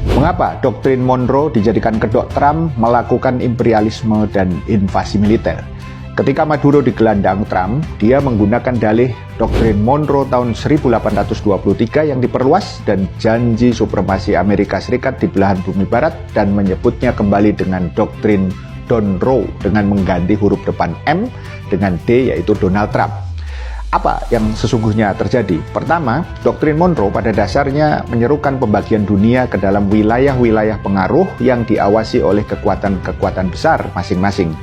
Mengapa doktrin Monroe dijadikan kedok Trump melakukan imperialisme dan invasi militer? Ketika Maduro digelandang Trump, dia menggunakan dalih doktrin Monroe tahun 1823 yang diperluas dan janji supremasi Amerika Serikat di belahan bumi barat dan menyebutnya kembali dengan doktrin Monroe dengan mengganti huruf depan M dengan D yaitu Donald Trump. Apa yang sesungguhnya terjadi? Pertama, doktrin Monroe pada dasarnya menyerukan pembagian dunia ke dalam wilayah-wilayah pengaruh yang diawasi oleh kekuatan-kekuatan besar masing-masing.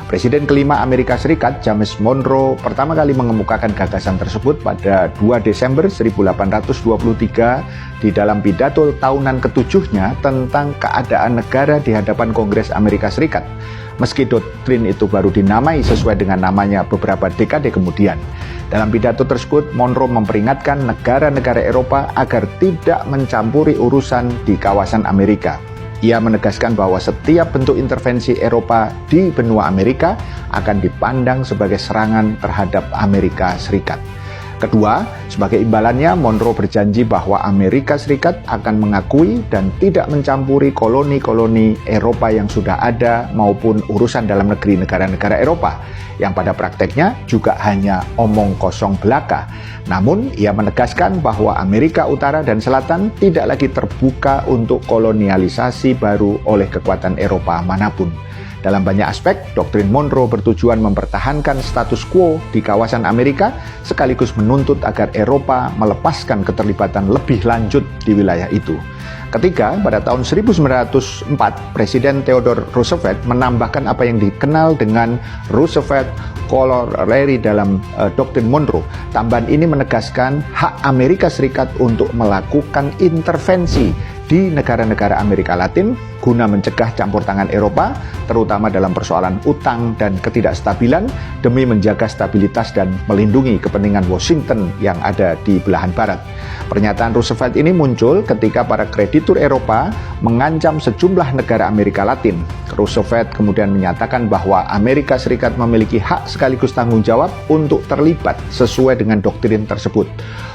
Presiden kelima Amerika Serikat, James Monroe, pertama kali mengemukakan gagasan tersebut pada 2 Desember 1823 di dalam pidato tahunan ketujuhnya tentang keadaan negara di hadapan Kongres Amerika Serikat. Meski doktrin itu baru dinamai sesuai dengan namanya beberapa dekade kemudian. Dalam pidato tersebut, Monroe memperingatkan negara-negara Eropa agar tidak mencampuri urusan di kawasan Amerika. Ia menegaskan bahwa setiap bentuk intervensi Eropa di benua Amerika akan dipandang sebagai serangan terhadap Amerika Serikat. Kedua, sebagai imbalannya, Monroe berjanji bahwa Amerika Serikat akan mengakui dan tidak mencampuri koloni-koloni Eropa yang sudah ada maupun urusan dalam negeri negara-negara Eropa, yang pada prakteknya juga hanya omong kosong belaka. Namun, ia menegaskan bahwa Amerika Utara dan Selatan tidak lagi terbuka untuk kolonialisasi baru oleh kekuatan Eropa manapun. Dalam banyak aspek, doktrin Monroe bertujuan mempertahankan status quo di kawasan Amerika sekaligus menuntut agar Eropa melepaskan keterlibatan lebih lanjut di wilayah itu. Ketiga, pada tahun 1904, Presiden Theodore Roosevelt menambahkan apa yang dikenal dengan Roosevelt Corollary dalam doktrin Monroe. Tambahan ini menegaskan hak Amerika Serikat untuk melakukan intervensi di negara-negara Amerika Latin guna mencegah campur tangan Eropa, terutama dalam persoalan utang dan ketidakstabilan demi menjaga stabilitas dan melindungi kepentingan Washington yang ada di belahan barat. Pernyataan Roosevelt ini muncul ketika para kreditur Eropa mengancam sejumlah negara Amerika Latin. Roosevelt kemudian menyatakan bahwa Amerika Serikat memiliki hak sekaligus tanggung jawab untuk terlibat sesuai dengan doktrin tersebut.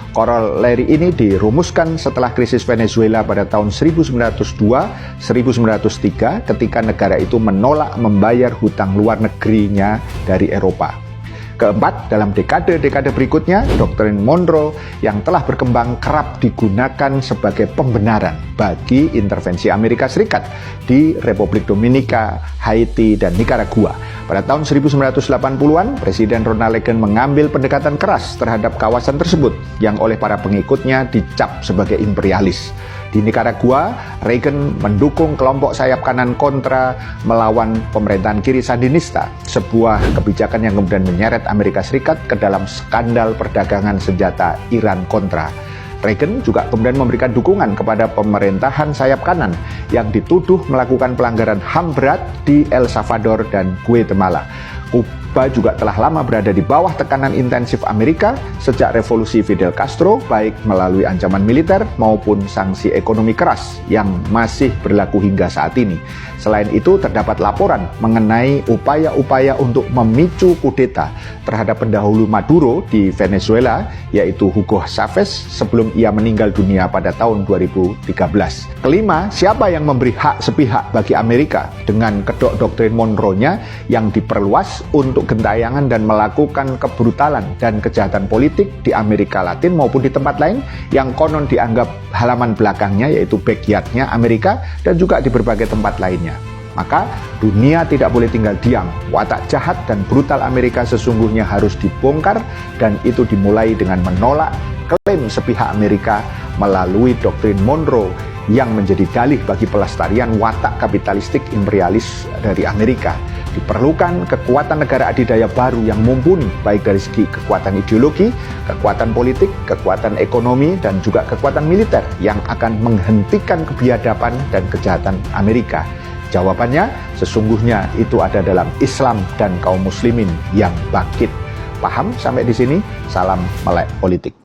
Corollary ini dirumuskan setelah krisis Venezuela pada tahun 1902-1903 ketika negara itu menolak membayar hutang luar negerinya dari Eropa. Keempat, dalam dekade-dekade berikutnya, doktrin Monroe yang telah berkembang kerap digunakan sebagai pembenaran bagi intervensi Amerika Serikat di Republik Dominika, Haiti, dan Nicaragua. Pada tahun 1980-an, Presiden Ronald Reagan mengambil pendekatan keras terhadap kawasan tersebut yang oleh para pengikutnya dicap sebagai imperialis. Di Nicaragua, Reagan mendukung kelompok sayap kanan kontra melawan pemerintahan kiri Sandinista, sebuah kebijakan yang kemudian menyeret Amerika Serikat ke dalam skandal perdagangan senjata Iran-Kontra. Reagan juga kemudian memberikan dukungan kepada pemerintahan sayap kanan yang dituduh melakukan pelanggaran HAM berat di El Salvador dan Guatemala. Kuba juga telah lama berada di bawah tekanan intensif Amerika sejak revolusi Fidel Castro, baik melalui ancaman militer maupun sanksi ekonomi keras yang masih berlaku hingga saat ini. Selain itu, terdapat laporan mengenai upaya-upaya untuk memicu kudeta terhadap pendahulu Maduro di Venezuela, yaitu Hugo Chavez, sebelum ia meninggal dunia pada tahun 2013. Kelima, siapa yang memberi hak sepihak bagi Amerika dengan kedok doktrin Monroe-nya yang diperluas untuk gentayangan dan melakukan kebrutalan dan kejahatan politik di Amerika Latin maupun di tempat lain yang konon dianggap halaman belakangnya, yaitu backyard-nya Amerika, dan juga di berbagai tempat lainnya. Maka dunia tidak boleh tinggal diam. Watak jahat dan brutal Amerika sesungguhnya harus dibongkar, dan itu dimulai dengan menolak klaim sepihak Amerika melalui doktrin Monroe yang menjadi dalih bagi pelestarian watak kapitalistik imperialis dari Amerika. Diperlukan kekuatan negara adidaya baru yang mumpuni, baik dari segi kekuatan ideologi, kekuatan politik, kekuatan ekonomi, dan juga kekuatan militer yang akan menghentikan kebiadaban dan kejahatan Amerika. Jawabannya, sesungguhnya itu ada dalam Islam dan kaum muslimin yang bangkit. Paham sampai di sini? Salam melek politik.